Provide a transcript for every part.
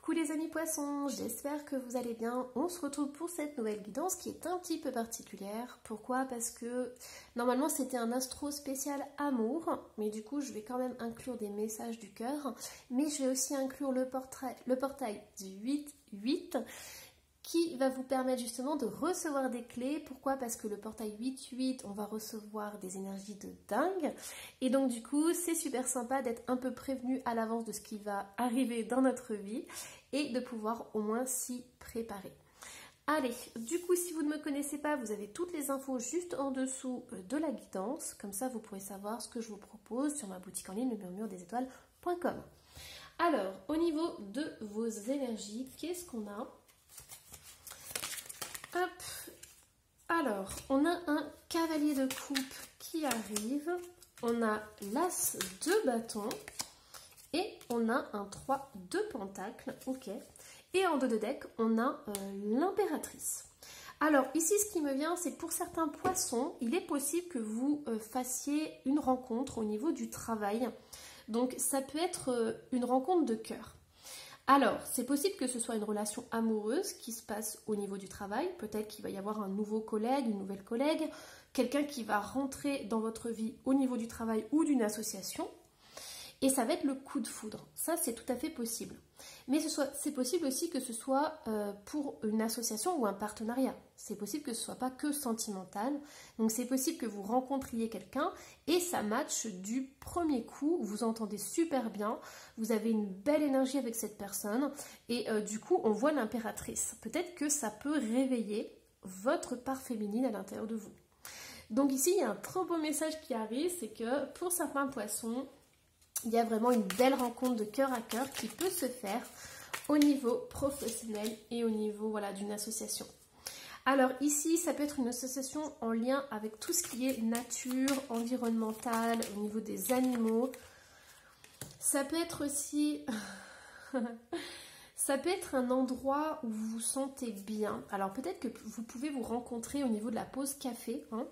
Coucou les amis poissons, j'espère que vous allez bien. On se retrouve pour cette nouvelle guidance qui est un petit peu particulière. Pourquoi? Parce que normalement c'était un astro spécial amour, mais du coup je vais quand même inclure des messages du cœur. Mais je vais aussi inclure le portail du 8-8 qui va vous permettre justement de recevoir des clés. Pourquoi? Parce que le portail 8-8, on va recevoir des énergies de dingue. Et donc du coup, c'est super sympa d'être un peu prévenu à l'avance de ce qui va arriver dans notre vie et de pouvoir au moins s'y préparer. Allez, du coup, si vous ne me connaissez pas, vous avez toutes les infos juste en dessous de la guidance. Comme ça, vous pourrez savoir ce que je vous propose sur ma boutique en ligne, le murmure-des-étoiles.com. Alors, au niveau de vos énergies, qu'est-ce qu'on a? Hop. Alors, on a un cavalier de coupe qui arrive, on a l'as de bâton et on a un 3 de pentacle, ok. Et en dos de deck, on a l'impératrice. Alors ici, ce qui me vient, c'est que pour certains poissons, il est possible que vous fassiez une rencontre au niveau du travail. Donc ça peut être une rencontre de cœur. Alors, c'est possible que ce soit une relation amoureuse qui se passe au niveau du travail. Peut-être qu'il va y avoir un nouveau collègue, une nouvelle collègue, quelqu'un qui va rentrer dans votre vie au niveau du travail ou d'une association. Et ça va être le coup de foudre. Ça, c'est tout à fait possible. Mais c'est possible aussi que ce soit pour une association ou un partenariat. C'est possible que ce ne soit pas que sentimental. Donc, c'est possible que vous rencontriez quelqu'un et ça matche du premier coup. Vous entendez super bien. Vous avez une belle énergie avec cette personne. Et du coup, on voit l'impératrice. Peut-être que ça peut réveiller votre part féminine à l'intérieur de vous. Donc ici, il y a un trop beau message qui arrive. C'est que pour certains poissons, il y a vraiment une belle rencontre de cœur à cœur qui peut se faire au niveau professionnel et au niveau d'une association. Alors ici, ça peut être une association en lien avec tout ce qui est nature, environnemental, au niveau des animaux. Ça peut être aussi... ça peut être un endroit où vous vous sentez bien. Alors peut-être que vous pouvez vous rencontrer au niveau de la pause café, hein.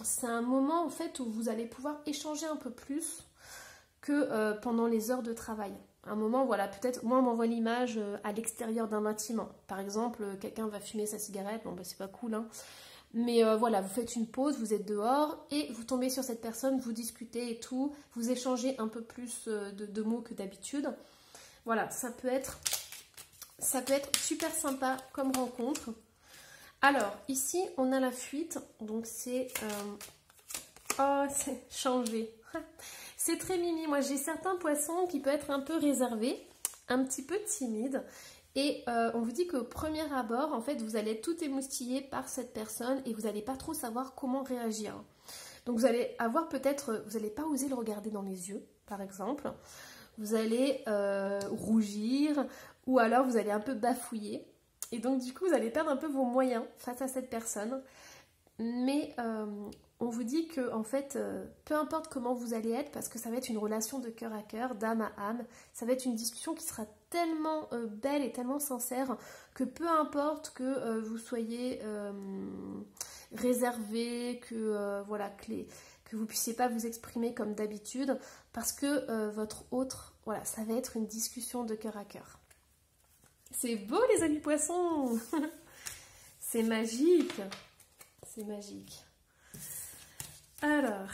C'est un moment en fait où vous allez pouvoir échanger un peu plus que pendant les heures de travail. Un moment, voilà, peut-être, moi on m'envoie l'image à l'extérieur d'un bâtiment. Par exemple, quelqu'un va fumer sa cigarette, bon bah c'est pas cool, hein. Mais voilà, vous faites une pause, vous êtes dehors et vous tombez sur cette personne, vous discutez et tout, vous échangez un peu plus de mots que d'habitude. Voilà, ça peut être super sympa comme rencontre. Alors, ici, on a la fuite, donc c'est... Oh, c'est changé. C'est très mimi. Moi, j'ai certains poissons qui peuvent être un peu réservés, un petit peu timides. Et on vous dit qu'au premier abord, en fait, vous allez être tout émoustillé par cette personne et vous n'allez pas trop savoir comment réagir. Donc, vous allez avoir peut-être... Vous n'allez pas oser le regarder dans les yeux, par exemple. Vous allez rougir ou alors vous allez un peu bafouiller. Et donc du coup, vous allez perdre un peu vos moyens face à cette personne. Mais on vous dit que en fait, peu importe comment vous allez être, parce que ça va être une relation de cœur à cœur, d'âme à âme, ça va être une discussion qui sera tellement belle et tellement sincère que peu importe que vous soyez réservé, que que vous puissiez pas vous exprimer comme d'habitude, parce que votre autre, voilà, ça va être une discussion de cœur à cœur. C'est beau les amis poissons. C'est magique. C'est magique. Alors,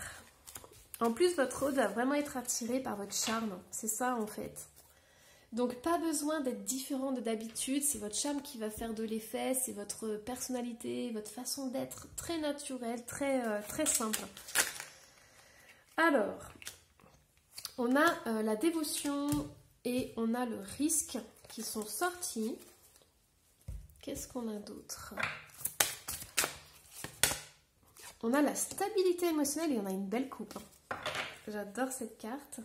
en plus votre hôte va vraiment être attiré par votre charme. C'est ça en fait. Donc pas besoin d'être différent de d'habitude. C'est votre charme qui va faire de l'effet. C'est votre personnalité, votre façon d'être très naturelle, très simple. Alors, on a la dévotion et on a le risque qui sont sortis. Qu'est-ce qu'on a d'autre? On a la stabilité émotionnelle et on a une belle coupe. J'adore cette carte.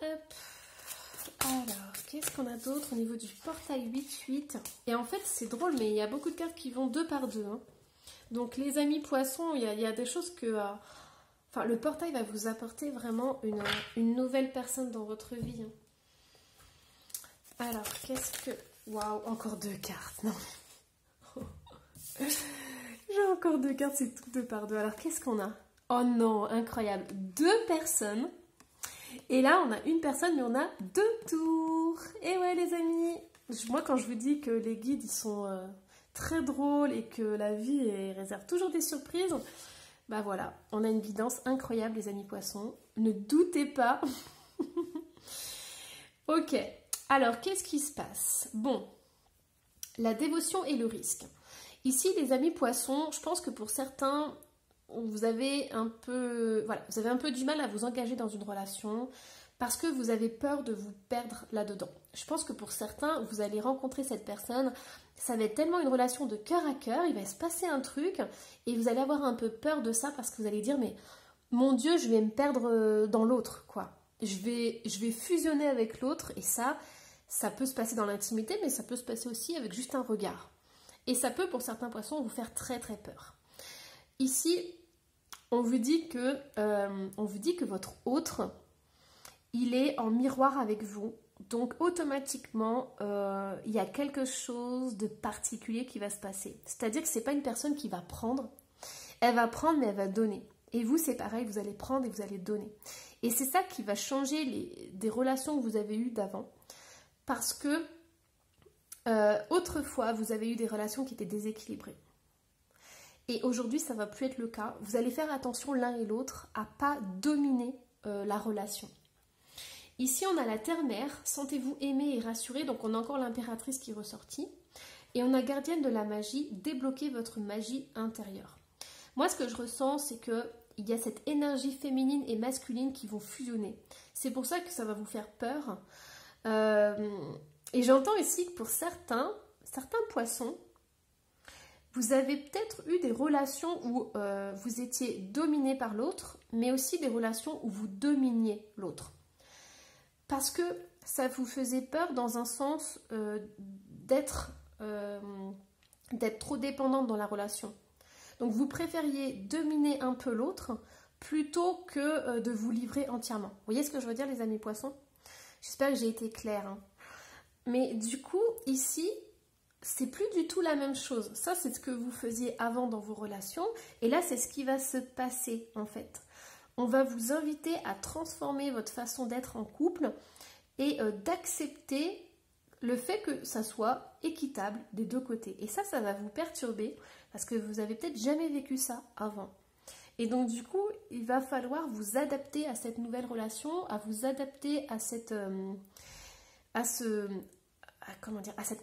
Hop. Alors, qu'est-ce qu'on a d'autre au niveau du portail 8-8? Et en fait, c'est drôle, mais il y a beaucoup de cartes qui vont 2 par 2. Hein. Donc, les amis poissons, il y a des choses que... Enfin, le portail va vous apporter vraiment une nouvelle personne dans votre vie. Hein. Alors, qu'est-ce que... Waouh, encore 2 cartes. Non. J'ai encore 2 cartes, c'est tout 2 par 2. Alors, qu'est-ce qu'on a? Oh non, incroyable. 2 personnes Et là, on a une personne, mais on a 2 tours. Et ouais, les amis, moi, quand je vous dis que les guides, ils sont très drôles et que la vie réserve toujours des surprises, bah voilà, on a une guidance incroyable, les amis poissons. Ne doutez pas. Ok, alors, qu'est-ce qui se passe? Bon, la dévotion et le risque. Ici, les amis poissons, je pense que pour certains, vous avez un peu du mal à vous engager dans une relation parce que vous avez peur de vous perdre là-dedans. Je pense que pour certains, vous allez rencontrer cette personne, ça va être tellement une relation de cœur à cœur, il va se passer un truc et vous allez avoir un peu peur de ça parce que vous allez dire mais mon Dieu, je vais me perdre dans l'autre, quoi. Je vais fusionner avec l'autre et ça peut se passer dans l'intimité, mais ça peut se passer aussi avec juste un regard. Et ça peut, pour certains poissons, vous faire très très peur. Ici, on vous dit que votre autre, il est en miroir avec vous. Donc, automatiquement, il y a quelque chose de particulier qui va se passer. C'est-à-dire que ce n'est pas une personne qui va prendre. Elle va prendre, mais elle va donner. Et vous, c'est pareil, vous allez prendre et vous allez donner. Et c'est ça qui va changer des relations que vous avez eues d'avant. Parce que autrefois, vous avez eu des relations qui étaient déséquilibrées. Et aujourd'hui, ça ne va plus être le cas. Vous allez faire attention l'un et l'autre à ne pas dominer la relation. Ici, on a la terre-mère, sentez-vous aimé et rassuré. Donc, on a encore l'impératrice qui est ressortie. Et on a gardienne de la magie, débloquez votre magie intérieure. Moi, ce que je ressens, c'est qu'il y a cette énergie féminine et masculine qui vont fusionner. C'est pour ça que ça va vous faire peur. Et j'entends ici que pour certains poissons, vous avez peut-être eu des relations où vous étiez dominé par l'autre, mais aussi des relations où vous dominiez l'autre. Parce que ça vous faisait peur dans un sens d'être trop dépendante dans la relation. Donc vous préfériez dominer un peu l'autre plutôt que de vous livrer entièrement. Vous voyez ce que je veux dire, les amis poissons? J'espère que j'ai été claire. Hein. Mais du coup, ici, c'est plus du tout la même chose. Ça, c'est ce que vous faisiez avant dans vos relations. Et là, c'est ce qui va se passer, en fait. On va vous inviter à transformer votre façon d'être en couple et d'accepter le fait que ça soit équitable des deux côtés. Et ça va vous perturber parce que vous avez peut-être jamais vécu ça avant. Et donc du coup, il va falloir vous adapter à cette nouvelle relation, à vous adapter à cette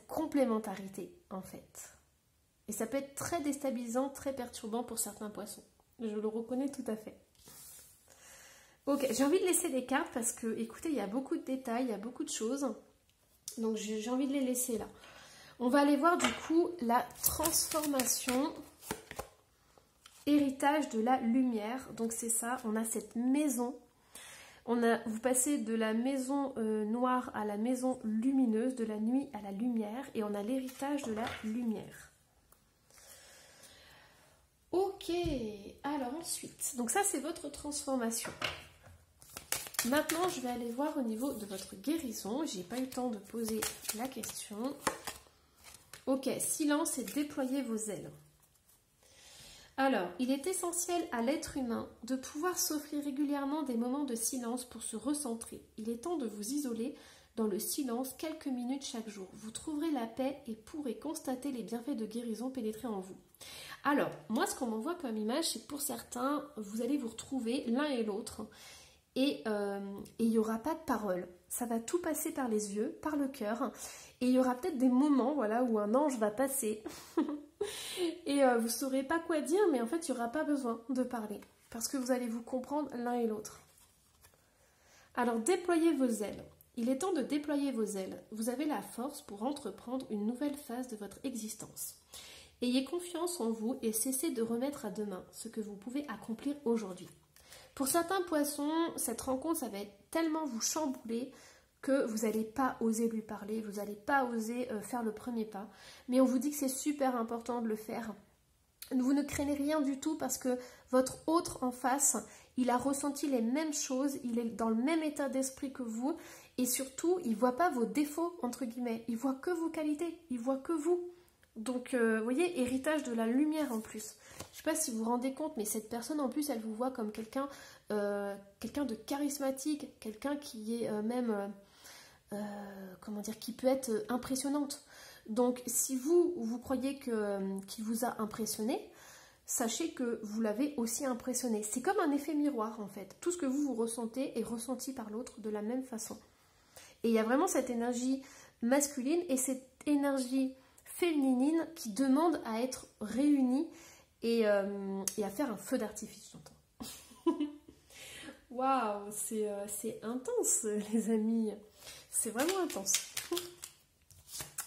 complémentarité en fait. Et ça peut être très déstabilisant, très perturbant pour certains poissons. Je le reconnais tout à fait. Ok, j'ai envie de laisser les cartes parce que, écoutez, il y a beaucoup de détails, il y a beaucoup de choses. Donc j'ai envie de les laisser là. On va aller voir du coup la transformation, héritage de la lumière. Donc c'est ça, on a cette maison. Vous passez de la maison noire à la maison lumineuse, de la nuit à la lumière. Et on a l'héritage de la lumière. Ok, alors ensuite, donc ça c'est votre transformation. Maintenant, je vais aller voir au niveau de votre guérison. J'ai pas eu le temps de poser la question. Ok, silence et déployez vos ailes. Alors, il est essentiel à l'être humain de pouvoir s'offrir régulièrement des moments de silence pour se recentrer. Il est temps de vous isoler dans le silence quelques minutes chaque jour. Vous trouverez la paix et pourrez constater les bienfaits de guérison pénétrer en vous. Alors, moi, ce qu'on m'envoie comme image, c'est que pour certains, vous allez vous retrouver l'un et l'autre. Et il n'y aura pas de parole. Ça va tout passer par les yeux, par le cœur. Et il y aura peut-être des moments voilà, où un ange va passer. Et vous ne saurez pas quoi dire, mais en fait, il n'y aura pas besoin de parler. Parce que vous allez vous comprendre l'un et l'autre. Alors, déployez vos ailes. Il est temps de déployer vos ailes. Vous avez la force pour entreprendre une nouvelle phase de votre existence. Ayez confiance en vous et cessez de remettre à demain ce que vous pouvez accomplir aujourd'hui. Pour certains poissons, cette rencontre, ça va être tellement vous chambouler que vous n'allez pas oser lui parler, vous n'allez pas oser faire le premier pas. Mais on vous dit que c'est super important de le faire. Vous ne craignez rien du tout parce que votre autre en face, il a ressenti les mêmes choses, il est dans le même état d'esprit que vous et surtout, il ne voit pas vos défauts, entre guillemets. Il voit que vos qualités, il voit que vous. Donc, vous voyez, héritage de la lumière en plus. Je ne sais pas si vous vous rendez compte, mais cette personne en plus, elle vous voit comme quelqu'un de charismatique, quelqu'un qui est même, comment dire, qui peut être impressionnante. Donc, si vous croyez qu'il vous a impressionné, sachez que vous l'avez aussi impressionné. C'est comme un effet miroir en fait. Tout ce que vous ressentez est ressenti par l'autre de la même façon. Et il y a vraiment cette énergie masculine et cette énergie féminine qui demande à être réunie et à faire un feu d'artifice, j'entends. Waouh, c'est intense les amis. C'est vraiment intense.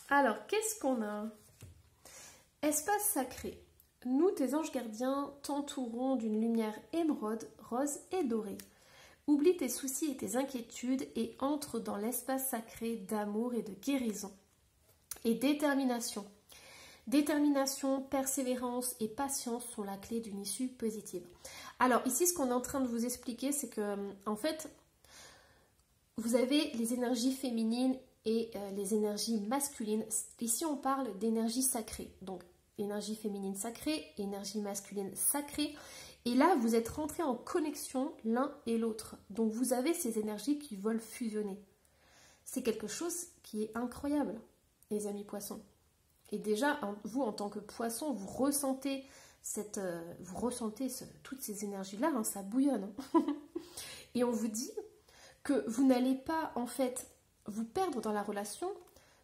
Alors, qu'est-ce qu'on a? Espace sacré. Nous, tes anges gardiens, t'entourons d'une lumière émeraude, rose et dorée. Oublie tes soucis et tes inquiétudes et entre dans l'espace sacré d'amour et de guérison. Et détermination. Détermination, persévérance et patience sont la clé d'une issue positive. Alors ici, ce qu'on est en train de vous expliquer, c'est que, en fait, vous avez les énergies féminines et les énergies masculines. Ici, on parle d'énergie sacrée. Donc, énergie féminine sacrée, énergie masculine sacrée. Et là, vous êtes rentrés en connexion l'un et l'autre. Donc, vous avez ces énergies qui veulent fusionner. C'est quelque chose qui est incroyable, les amis poissons. Et déjà, vous, en tant que poisson, vous ressentez, toutes ces énergies-là, hein, ça bouillonne. Hein. Et on vous dit que vous n'allez pas, en fait, vous perdre dans la relation,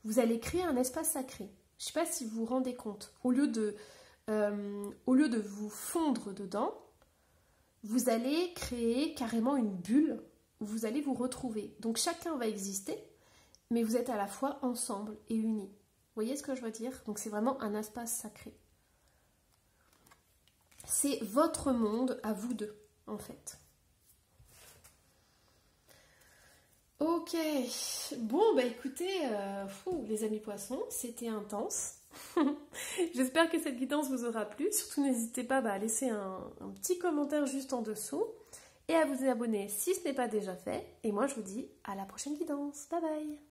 vous allez créer un espace sacré. Je ne sais pas si vous vous rendez compte. Au lieu de vous fondre dedans, vous allez créer carrément une bulle où vous allez vous retrouver. Donc chacun va exister, mais vous êtes à la fois ensemble et unis. Vous voyez ce que je veux dire? Donc c'est vraiment un espace sacré. C'est votre monde à vous deux, en fait. Ok, bon bah écoutez, les amis poissons, c'était intense. J'espère que cette guidance vous aura plu. Surtout n'hésitez pas à laisser un petit commentaire juste en dessous et à vous abonner si ce n'est pas déjà fait. Et moi je vous dis à la prochaine guidance. Bye bye.